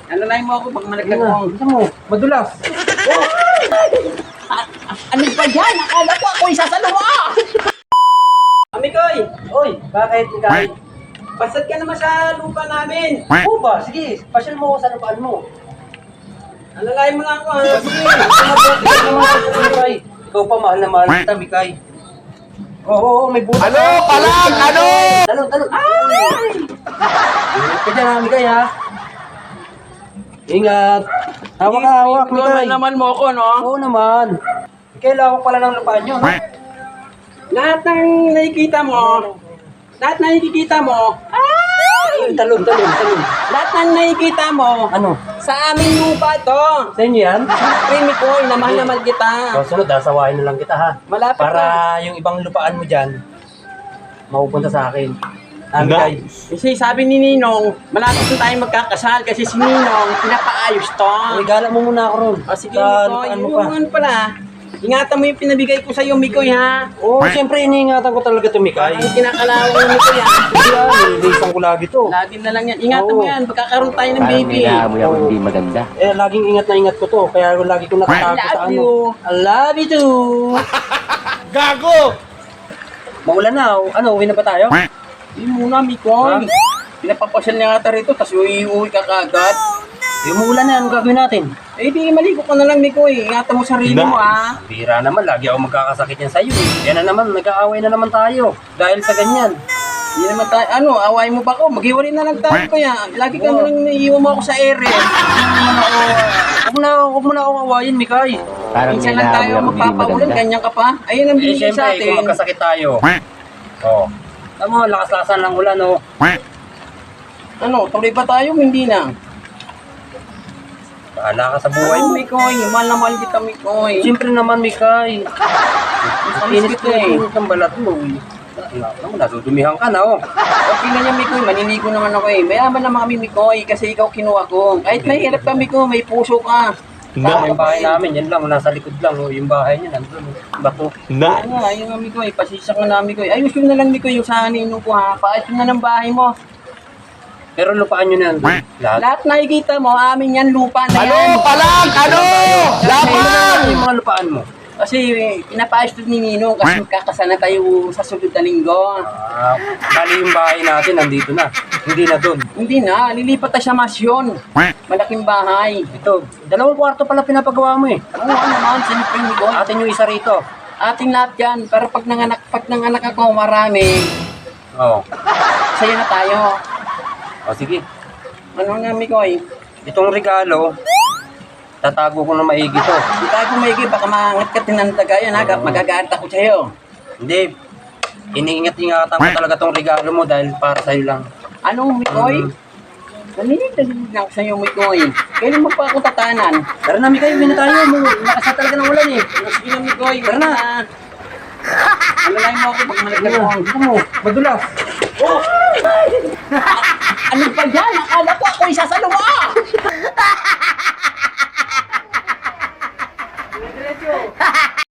Alalahin mo ako pag malaglag mo. Gusto mo? Madulas. Oh! Ano ba yan? Akala ko ako isasalo mo! Amikoy! Oy, bakit ikaw? Pasad ka naman sa lupa namin! Oo ba? Sige, pasyal mo ako sa lupaan mo. Alalahin mo lang ako ha! Sige, Mikay. Ikaw pa, mahal na mahal kita, Mikay. Oo, may butas. Ano? Palag! Ano? Talo. Ay! Ingat ka dyan, Mikay, ha? Ingat. Hawak, Mikay. naman mo ako, no? Oo naman. Kailangan ko pala ng lupaan nyo, no? Lahat ng nakikita mo, Talon. lahat ng nakikita mo, Ano? sa aming lupa to. Sa inyo yan? Primi ko, namahal naman kita. Sunod, sasawahin na lang kita, ha? Malapit Para yung ibang lupaan mo dyan, mapupunta sa akin. Mikay. Kasi sabi ni Ninong, malapit na tayo magkakasal kasi si Ninong pinapaayos to. Regala mo muna ako ron. Sige, Sa Mikoy, lupaan mo pa. yung pala. Ingatan mo yung pinabigay ko sa iyo, Mikoy, ha? Oo, siyempre iniingatan ko talaga ito, Mikay. Ang kinakalawang mo, Mikoy, ha? Hindi yan, nilisan ko lagi to. Lagi na lang yan. Ingatan mo Oo. yan, pagkakaroon tayo ng Parang baby. inaamoy ako hindi maganda. Laging ingat na ingat ko to, kaya lagi ko nakatago I sa love ano. you. I love you too. Gago! Maulan na, uwi na ba tayo? Hindi muna, Mikoy. Pinapapasyal niya ata rito, tapos uwi ka kagad. Maulan na, anong gagawin natin? Eh, di maligo ka na lang, Mikoy. Ingatan mo sarili mo, ha? Bira naman, lagi ako magkakasakit yan sa'yo. Yan na naman, nag-aaway na naman tayo. Dahil sa ganyan. Hindi naman tayo, away mo ba ako? Maghiwalay na lang tayo, kuya. Lagi ka na lang naiiwan mo ako sa ere. Huwag mo na akong awayin, Mikay. Parang Minsan lang tayo inaamoy ako hindi magpapaulan, maganda. ganyan ka pa. Ayun ang binigay Siyempre, sa atin. kung magkasakit tayo. Oo. Alam mo, lakas-lakasan ng ulan, oh. Ano, tuloy ba tayo? Hindi na. Bahala ka sa buhay mo. Mikoy, mahal na mahal kita, Mikoy. Siyempre naman, Mikay. Alis Pinis kita eh. ko ang balat mo. Nadudumihan ka na, oh. Okay na yan, Mikoy. Maninigo naman ako eh. Mayaman naman kami, Mikoy, kasi ikaw kinuha ko. Kahit may hirap ka, Mikoy, may puso ka. Yung bahay namin, yan lang, nasa likod lang. Oh. Yung bahay niya, nandun. Oh. Bato. Ayun nga, Mikoy. Pasisya ka na, Mikoy. Ayos yun na lang, Mikoy, yung sa ninong ko, ha. Paayos yun na ng bahay mo. Pero lupaan nyo na yan. Lahat. Lahat nakikita mo, amin yan, lupa na Ano? yan. Palag! Ano? Laban! Yung mga lupaan mo. Kasi pinapaayos to ni Ninong kasi magkakasal na tayo sa sunod na linggo. Bali yung bahay natin, nandito na. Hindi na doon. Hindi na, lilipat na siya masyon. Malaking bahay. Ito, 2 kwarto pala pinapagawa mo eh. Oo, ano naman, siyempre, Mikoy. Atin yung isa rito. Ating lahat yan, pero pag nanganak ako marami, Oo. sa'yo na tayo. O sige. Ano nga, Mikoy? Itong regalo, tatago ko na maigi to. Hindi tayo maigi, baka maangat ka tinantaga yan, ha? Magagalit ako sa'yo. Hindi. Iniingat-ingatan ko talaga tong regalo mo dahil para sa'yo lang. Anong, Mikoy? Dali lang sa'yo, Mikoy. Kailan mo pa ako tatanan? Tara na, Mikay, uwi na tayo. Lakas na talaga ng ulan eh. Sige na, Mikoy. Tara na. Alalahin mo ako pag malaglag mo. Gusto mo? Madulas. Ano ba yan? Akala ko ako isasalo mo!